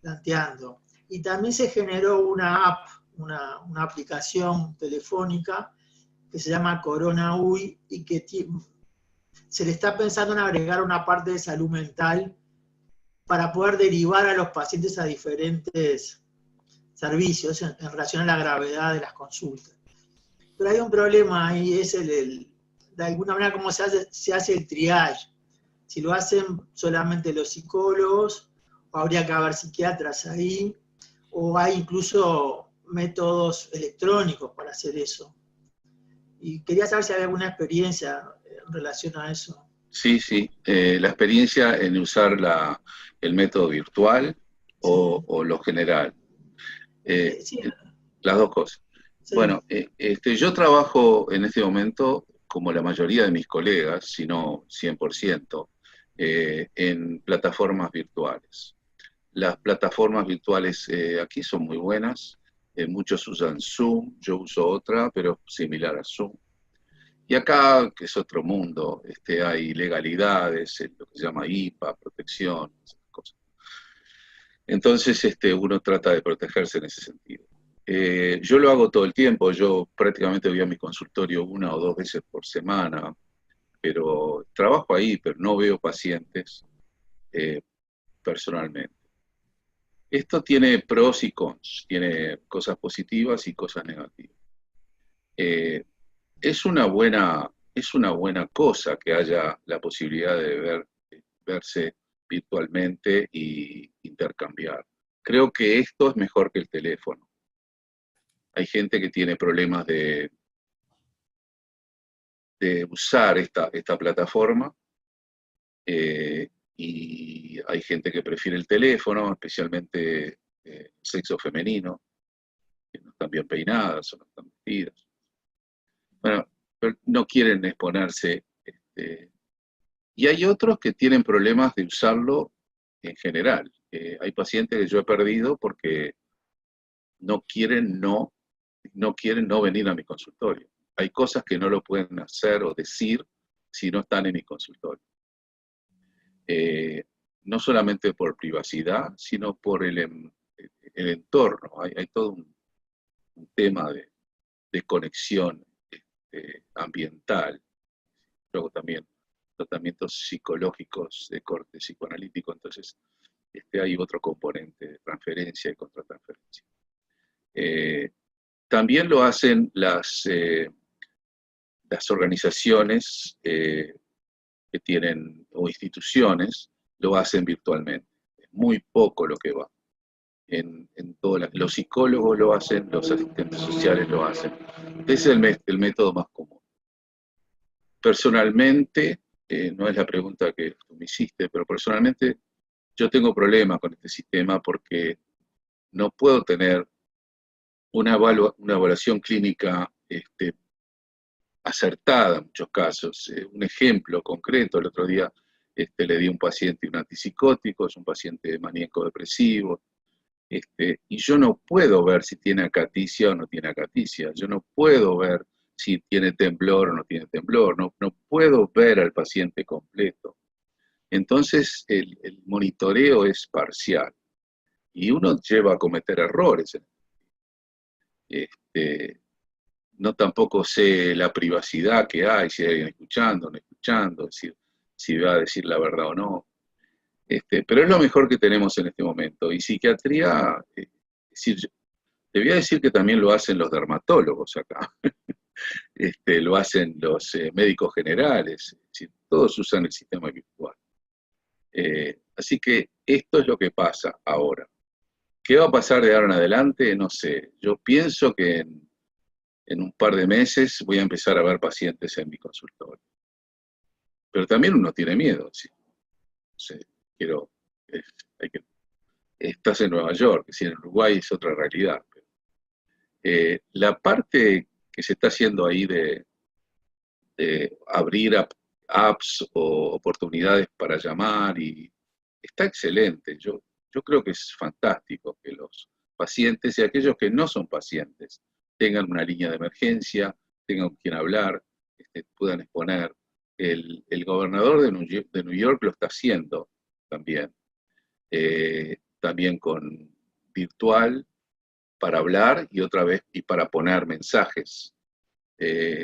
planteando. Y también se generó una app, una aplicación telefónica que se llama Corona UI y que se le está pensando en agregar una parte de salud mental para poder derivar a los pacientes a diferentes servicios en relación a la gravedad de las consultas. Pero hay un problema ahí, es de alguna manera cómo se hace el triage. Si lo hacen solamente los psicólogos, o habría que haber psiquiatras ahí, o hay incluso métodos electrónicos para hacer eso. Y quería saber si hay alguna experiencia en relación a eso. Sí, sí. La experiencia en usar el método virtual o lo general. Sí. Las dos cosas. Sí. Bueno, yo trabajo en este momento, como la mayoría de mis colegas, si no 100%, en plataformas virtuales. Las plataformas virtuales aquí son muy buenas, muchos usan Zoom, yo uso otra, pero similar a Zoom. Y acá, que es otro mundo, hay legalidades, lo que se llama IPA, protección, esas cosas. Entonces uno trata de protegerse en ese sentido. Yo lo hago todo el tiempo, yo prácticamente voy a mi consultorio 1 o 2 veces por semana, pero trabajo ahí, pero no veo pacientes personalmente. Esto tiene pros y cons, tiene cosas positivas y cosas negativas. Es una buena cosa que haya la posibilidad de verse virtualmente y intercambiar. Creo que esto es mejor que el teléfono. Hay gente que tiene problemas de usar esta plataforma, y hay gente que prefiere el teléfono, especialmente sexo femenino, que no están bien peinadas o no están vestidas. Bueno, pero no quieren exponerse. Y hay otros que tienen problemas de usarlo en general. Hay pacientes que yo he perdido porque no quieren no venir a mi consultorio. Hay cosas que no lo pueden hacer o decir si no están en mi consultorio. No solamente por privacidad, sino por el entorno. Hay todo un tema de conexión ambiental. Luego también tratamientos psicológicos de corte psicoanalítico, entonces hay otro componente de transferencia y contratransferencia. También lo hacen las organizaciones que tienen, o instituciones, lo hacen virtualmente. Es muy poco lo que va. en los psicólogos lo hacen, los asistentes sociales lo hacen. Ese es el método más común. Personalmente, no es la pregunta que tú me hiciste, pero personalmente yo tengo problemas con este sistema porque no puedo tener una evaluación clínica acertada en muchos casos. Un ejemplo concreto, el otro día le di a un paciente un antipsicótico, es un paciente maníaco depresivo, y yo no puedo ver si tiene acaticia o no tiene acaticia, yo no puedo ver si tiene temblor o no tiene temblor, no puedo ver al paciente completo. Entonces el monitoreo es parcial y uno lleva a cometer errores. No tampoco sé la privacidad que hay, si hay alguien escuchando o no escuchando, si va a decir la verdad o no. Pero es lo mejor que tenemos en este momento. Y psiquiatría, te voy a decir que también lo hacen los dermatólogos acá, lo hacen los médicos generales, es decir, todos usan el sistema virtual. Así que esto es lo que pasa ahora. ¿Qué va a pasar de ahora en adelante? No sé. Yo pienso que en un par de meses voy a empezar a ver pacientes en mi consultorio. Pero también uno tiene miedo, ¿sí? No sé, estás en Nueva York, si en Uruguay es otra realidad. La parte que se está haciendo ahí de abrir apps o oportunidades para llamar, está excelente. Yo creo que es fantástico que los pacientes y aquellos que no son pacientes tengan una línea de emergencia, tengan con quien hablar, puedan exponer. El gobernador de New York lo está haciendo también. También con virtual para hablar y otra vez y para poner mensajes,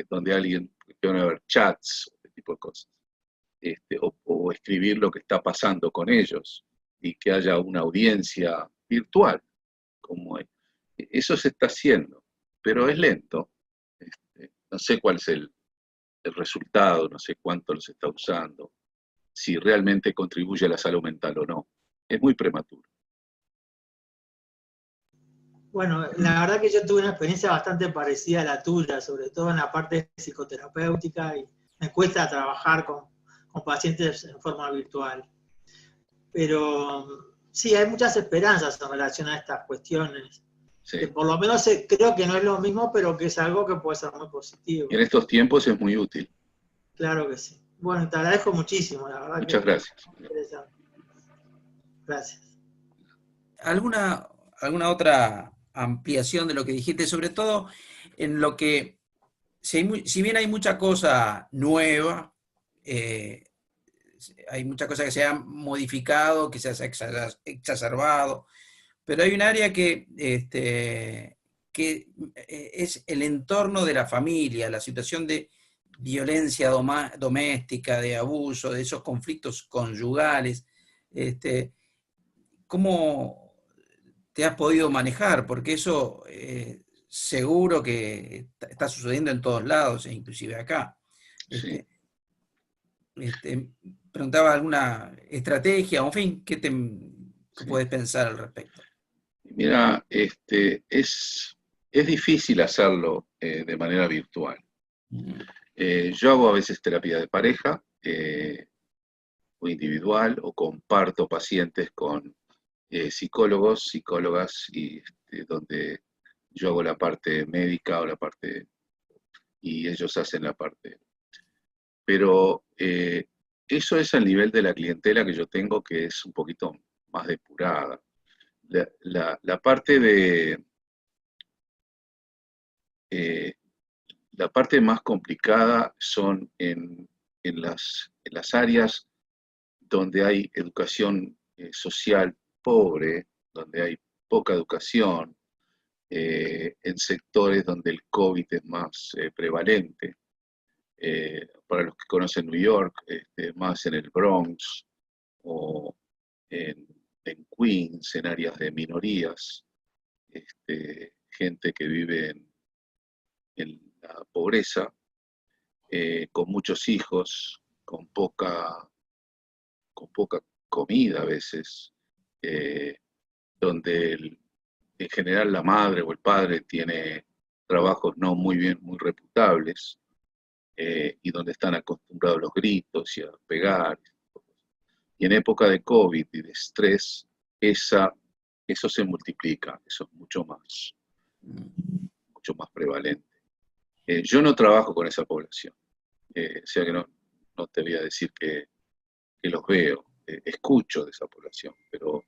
donde alguien puede haber chats, este tipo de cosas, o escribir lo que está pasando con ellos y que haya una audiencia virtual, como eso se está haciendo, pero es lento. No sé cuál es el resultado, no sé cuánto los está usando, si realmente contribuye a la salud mental o no. Es muy prematuro. Bueno, la verdad que yo tuve una experiencia bastante parecida a la tuya, sobre todo en la parte psicoterapéutica, y me cuesta trabajar con pacientes en forma virtual. Pero sí, hay muchas esperanzas en relación a estas cuestiones. Sí. Que por lo menos creo que no es lo mismo, pero que es algo que puede ser muy positivo. Y en estos tiempos es muy útil. Claro que sí. Bueno, te agradezco muchísimo, la verdad. Muchas gracias. Interesante. Gracias. ¿Alguna otra ampliación de lo que dijiste? Sobre todo en lo que, si bien hay mucha cosa nueva, hay muchas cosas que se han modificado, que se ha exacerbado, pero hay un área que es el entorno de la familia, la situación de violencia doméstica, de abuso, de esos conflictos conyugales. ¿Cómo te has podido manejar? Porque eso seguro que está sucediendo en todos lados, e inclusive acá. Sí. Preguntaba alguna estrategia, o en fin, ¿qué puedes pensar al respecto? Mira, es difícil hacerlo de manera virtual. Yo hago a veces terapia de pareja o individual, o comparto pacientes con psicólogos, psicólogas, y donde yo hago la parte médica o la parte, y ellos hacen la parte. Pero eso es al nivel de la clientela que yo tengo, que es un poquito más depurada. La parte de la parte más complicada son en las áreas donde hay educación social pobre, donde hay poca educación, en sectores donde el COVID es más prevalente. Para los que conocen New York, más en el Bronx o en Queens, en áreas de minorías, gente que vive en la pobreza, con muchos hijos, con poca comida a veces, donde en general la madre o el padre tiene trabajos no muy reputables, y donde están acostumbrados a los gritos y a pegar. Y en época de COVID y de estrés, eso se multiplica, eso es mucho más prevalente. Yo no trabajo con esa población, o sea que no te voy a decir que los veo, escucho de esa población, pero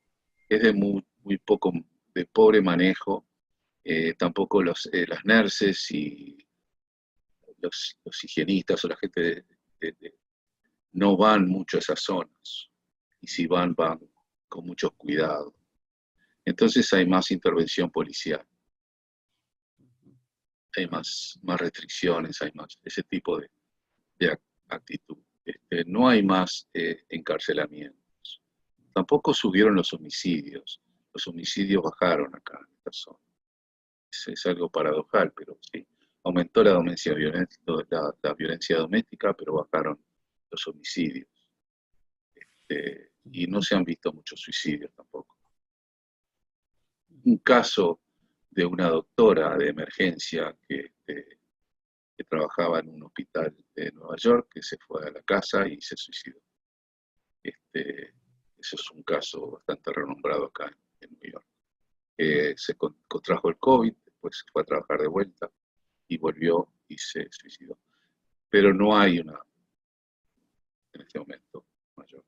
es de muy poco, de pobre manejo. Tampoco las nurses y los higienistas o la gente no van mucho a esas zonas, y si van con mucho cuidado. Entonces hay más intervención policial, hay más restricciones, hay más ese tipo de actitud. No hay más encarcelamientos. Tampoco subieron los homicidios bajaron acá en esta zona. Es algo paradojal, pero sí. Aumentó la violencia doméstica, pero bajaron los homicidios. Y no se han visto muchos suicidios tampoco. Un caso de una doctora de emergencia que trabajaba en un hospital de Nueva York, que se fue a la casa y se suicidó. Eso es un caso bastante renombrado acá en New York. Se contrajo el COVID, después fue a trabajar de vuelta y volvió y se suicidó. Pero no hay en este momento mayor.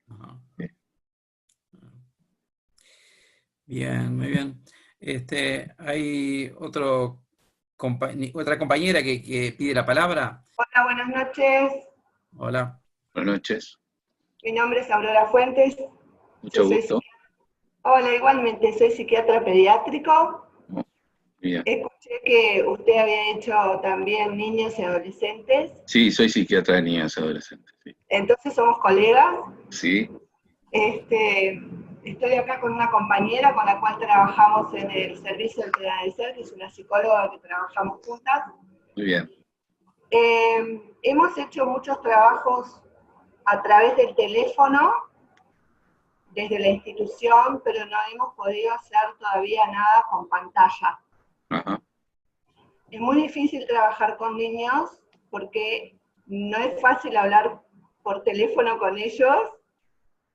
Bien, muy bien. Hay otra compañera que pide la palabra. Hola, buenas noches. Hola. Buenas noches. Mi nombre es Aurora Fuentes. Mucho gusto. Hola, igualmente, soy psiquiatra pediátrico. Bien. Escuché que usted había hecho también niños y adolescentes. Sí, soy psiquiatra de niños y adolescentes. Sí. Entonces somos colegas. Sí. Estoy acá con una compañera con la cual trabajamos en el servicio del Pedanecer, que es una psicóloga que trabajamos juntas. Muy bien. Hemos hecho muchos trabajos a través del teléfono, desde la institución, pero no hemos podido hacer todavía nada con pantalla. Ajá. Es muy difícil trabajar con niños porque no es fácil hablar por teléfono con ellos,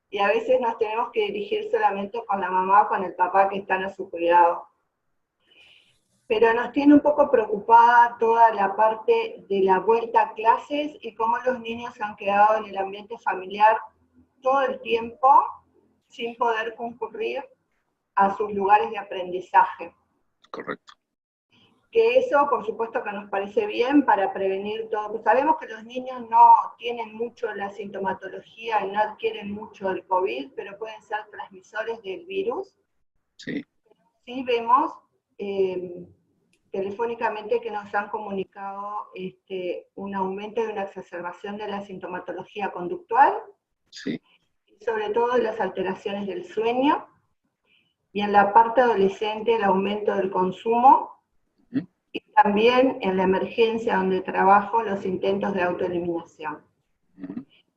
y a veces nos tenemos que dirigir solamente con la mamá o con el papá que están a su cuidado. Pero nos tiene un poco preocupada toda la parte de la vuelta a clases y cómo los niños se han quedado en el ambiente familiar todo el tiempo sin poder concurrir a sus lugares de aprendizaje. Correcto. Que eso, por supuesto, que nos parece bien para prevenir todo. Pues sabemos que los niños no tienen mucho la sintomatología y no adquieren mucho el COVID, pero pueden ser transmisores del virus. Sí. Sí vemos telefónicamente que nos han comunicado un aumento y una exacerbación de la sintomatología conductual, Sí. y sobre todo de las alteraciones del sueño, y en la parte adolescente el aumento del consumo, y también en la emergencia donde trabajo los intentos de autoeliminación.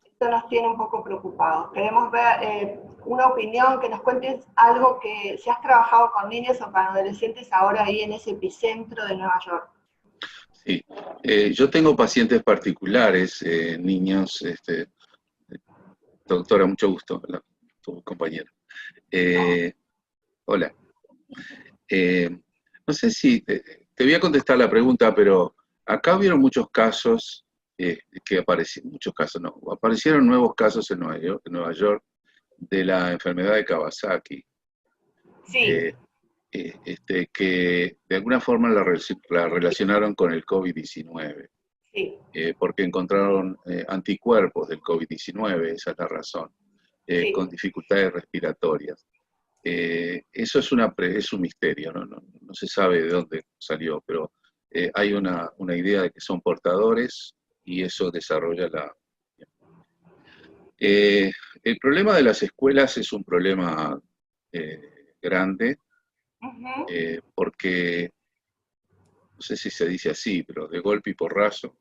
Esto nos tiene un poco preocupados. Queremos ver una opinión, que nos cuentes algo que si has trabajado con niños o con adolescentes ahora ahí en ese epicentro de Nueva York. Sí, yo tengo pacientes particulares, niños, doctora, mucho gusto, tu compañera. Hola. No sé si, te voy a contestar la pregunta, pero acá hubieron muchos casos que aparecieron nuevos casos en Nueva York de la enfermedad de Kawasaki. Sí. Que de alguna forma la relacionaron con el COVID-19. Sí. Porque encontraron anticuerpos del COVID-19, esa es la razón, Sí. con dificultades respiratorias. Eso es un misterio, no se sabe de dónde salió, pero hay una idea de que son portadores y eso desarrolla la... el problema de las escuelas es un problema grande, porque, no sé si se dice así, pero de golpe y porrazo,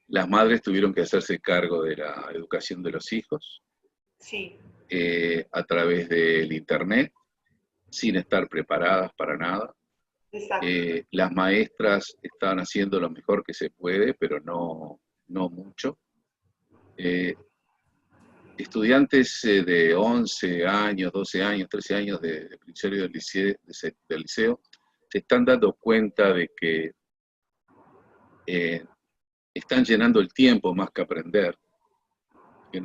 las madres tuvieron que hacerse cargo de la educación de los hijos. Sí. a través del internet, sin estar preparadas para nada. Exacto. Las maestras están haciendo lo mejor que se puede, pero no mucho. Estudiantes de 11 años, 12 años, 13 años de principio del liceo se están dando cuenta de que están llenando el tiempo más que aprender, que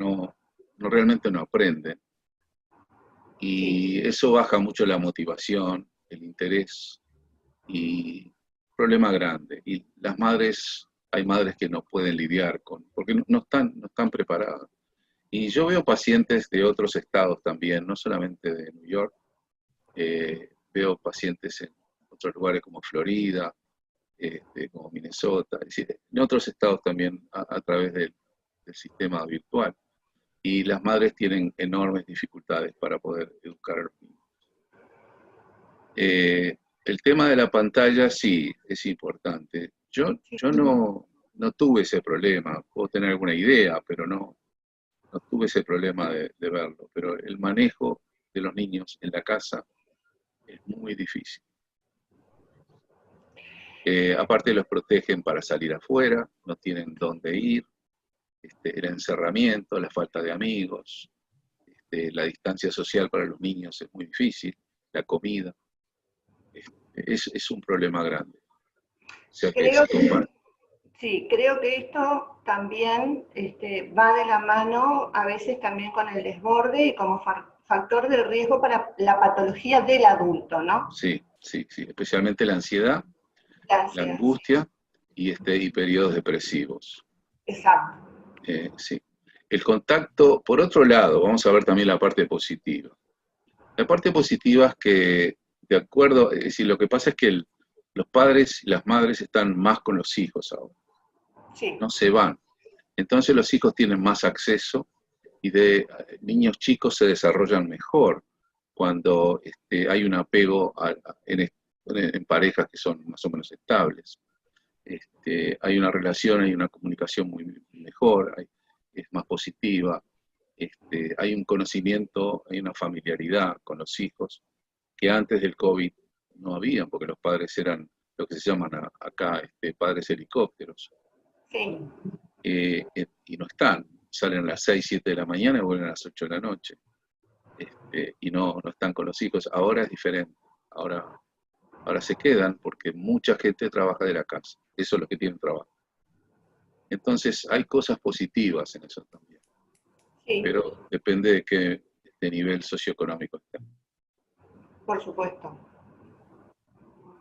realmente no aprenden. Y eso baja mucho la motivación, el interés, y problema grande. Y las madres, hay madres que no pueden lidiar porque no están preparadas. Y yo veo pacientes de otros estados también, no solamente de New York, veo pacientes en otros lugares como Florida, como Minnesota, es decir, en otros estados también a través del sistema virtual. Y las madres tienen enormes dificultades para poder educar a los niños. El tema de la pantalla sí es importante. Yo no tuve ese problema, puedo tener alguna idea, pero no tuve ese problema de verlo. Pero el manejo de los niños en la casa es muy difícil. Aparte los protegen para salir afuera, no tienen dónde ir, el encerramiento, la falta de amigos, la distancia social para los niños es muy difícil, la comida, es un problema grande. O sea que creo que esto también va de la mano a veces también con el desborde y como factor de riesgo para la patología del adulto, ¿no? Sí, especialmente la ansiedad, la angustia y periodos depresivos. Exacto. Sí. El contacto, por otro lado, vamos a ver también la parte positiva. La parte positiva es que, de acuerdo, es decir, lo que pasa es que los padres y las madres están más con los hijos ahora. Sí. No se van. Entonces los hijos tienen más acceso y niños chicos se desarrollan mejor cuando hay un apego en parejas que son más o menos estables. Hay una relación, hay una comunicación muy mejor, es más positiva, hay un conocimiento, hay una familiaridad con los hijos que antes del COVID no habían, porque los padres eran lo que se llaman acá padres helicópteros. Sí. Y no están, salen a las 6, 7 de la mañana y vuelven a las 8 de la noche. Y no están con los hijos. Ahora es diferente. Ahora se quedan porque mucha gente trabaja de la casa. Eso es lo que tienen trabajo. Entonces hay cosas positivas en eso también. Sí. Pero depende de qué nivel socioeconómico estén. Por supuesto.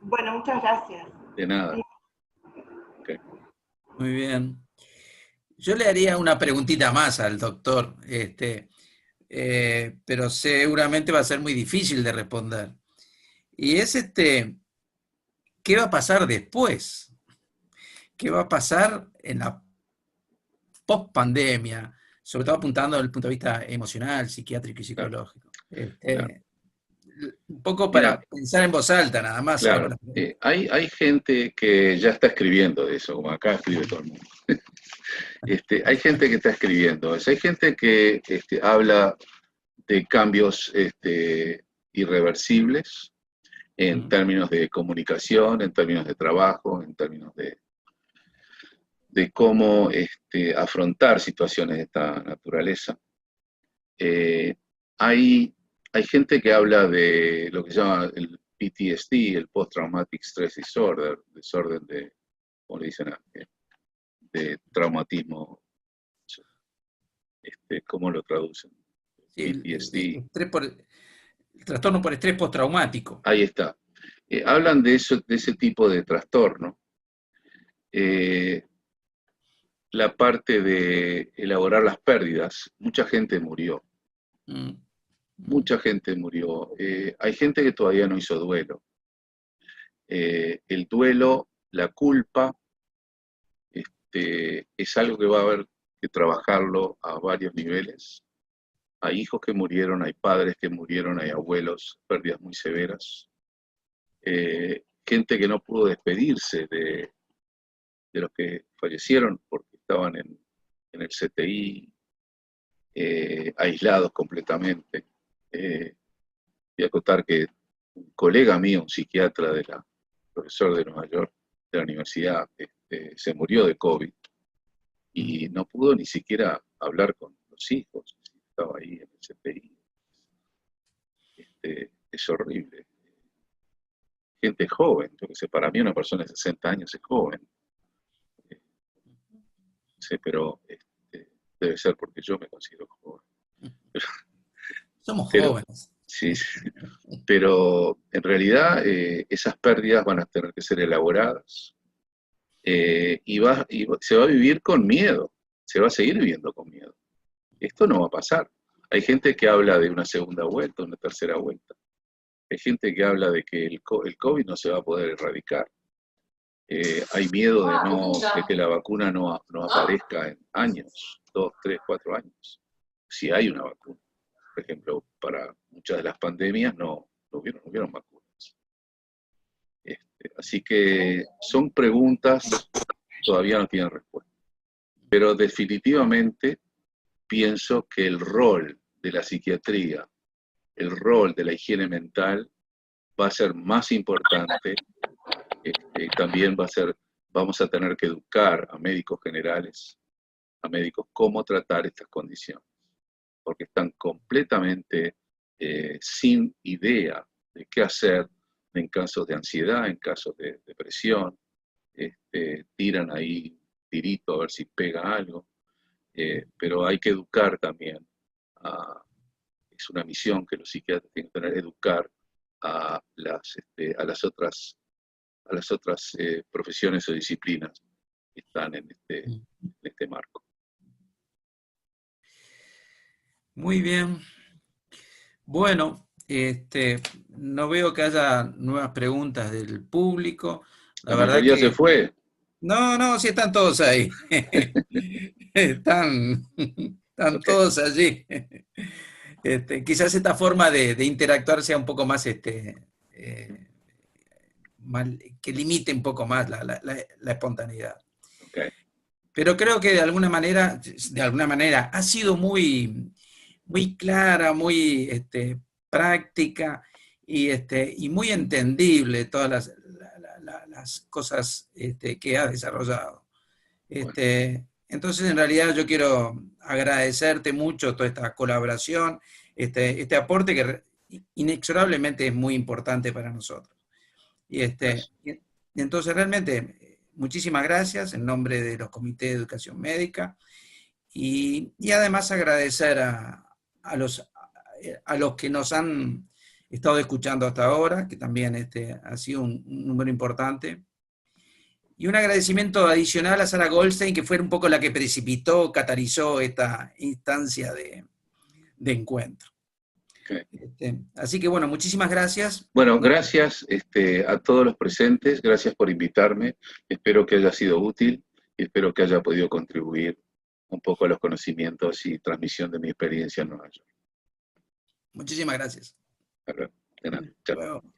Bueno, muchas gracias. De nada. Okay. Muy bien. Yo le haría una preguntita más al doctor, pero seguramente va a ser muy difícil de responder. Y es ¿qué va a pasar después? ¿Qué va a pasar en la post-pandemia? Sobre todo apuntando desde el punto de vista emocional, psiquiátrico y psicológico. Claro. Un poco para pensar en voz alta, nada más. Claro, hay gente que ya está escribiendo de eso, como acá escribe todo el mundo. Hay gente que está escribiendo eso. Hay gente que habla de cambios irreversibles en términos de comunicación, en términos de trabajo, en términos de cómo afrontar situaciones de esta naturaleza. Hay gente que habla de lo que se llama el PTSD, el Post Traumatic Stress Disorder, desorden de, ¿cómo le dicen? De traumatismo. ¿Cómo lo traducen? Sí, PTSD. El trastorno por estrés postraumático. Ahí está. Hablan de ese tipo de trastorno. La parte de elaborar las pérdidas, mucha gente murió. Mucha gente murió. Hay gente que todavía no hizo duelo. El duelo, la culpa, es algo que va a haber que trabajarlo a varios niveles. Hay hijos que murieron, hay padres que murieron, hay abuelos, pérdidas muy severas. Gente que no pudo despedirse de los que fallecieron porque estaban en el CTI. aislados completamente. Voy a contar que un colega mío, un psiquiatra profesor de Nueva York, de la universidad, se murió de COVID y no pudo ni siquiera hablar con los hijos, estaba ahí en el CPI. Es horrible. Gente joven, yo que sé, para mí una persona de 60 años es joven. Sí, pero debe ser porque yo me considero joven. Somos jóvenes. Sí, pero en realidad esas pérdidas van a tener que ser elaboradas y se va a vivir con miedo, se va a seguir viviendo con miedo. Esto no va a pasar. Hay gente que habla de una segunda vuelta, una tercera vuelta. Hay gente que habla de que el COVID no se va a poder erradicar. Hay miedo de que la vacuna no aparezca en años, 2, 3, 4 años. Si hay una vacuna. Por ejemplo, para muchas de las pandemias no hubieron vacunas. Así que son preguntas que todavía no tienen respuesta. Pero definitivamente pienso que el rol de la psiquiatría, el rol de la higiene mental va a ser más importante. También vamos a tener que educar a médicos generales, a médicos cómo tratar estas condiciones, porque están completamente sin idea de qué hacer en casos de ansiedad, en casos de depresión, tiran ahí tirito a ver si pega algo, pero hay que educar también, es una misión que los psiquiatras tienen que tener, educar a las otras profesiones o disciplinas que están en este marco. Muy bien. Bueno, no veo que haya nuevas preguntas del público. La mayoría se fue. No, sí están todos ahí. Están okay. Todos allí. Quizás esta forma de interactuar sea un poco más, que limite un poco más la espontaneidad. Okay. Pero creo que de alguna manera ha sido muy clara, muy práctica y muy entendible todas las cosas que ha desarrollado. Entonces, en realidad, yo quiero agradecerte mucho toda esta colaboración, este aporte que inexorablemente es muy importante para nosotros. Y entonces, realmente, muchísimas gracias en nombre de los comités de educación médica y además agradecer a los que nos han estado escuchando hasta ahora, que también ha sido un número importante. Y un agradecimiento adicional a Sara Goldstein, que fue un poco la que precipitó, catalizó esta instancia de encuentro. Okay. Así que bueno, muchísimas gracias. Bueno, gracias a todos los presentes, gracias por invitarme, espero que haya sido útil y espero que haya podido contribuir un poco a los conocimientos y transmisión de mi experiencia en Nueva York. Muchísimas gracias. De nada. Chao.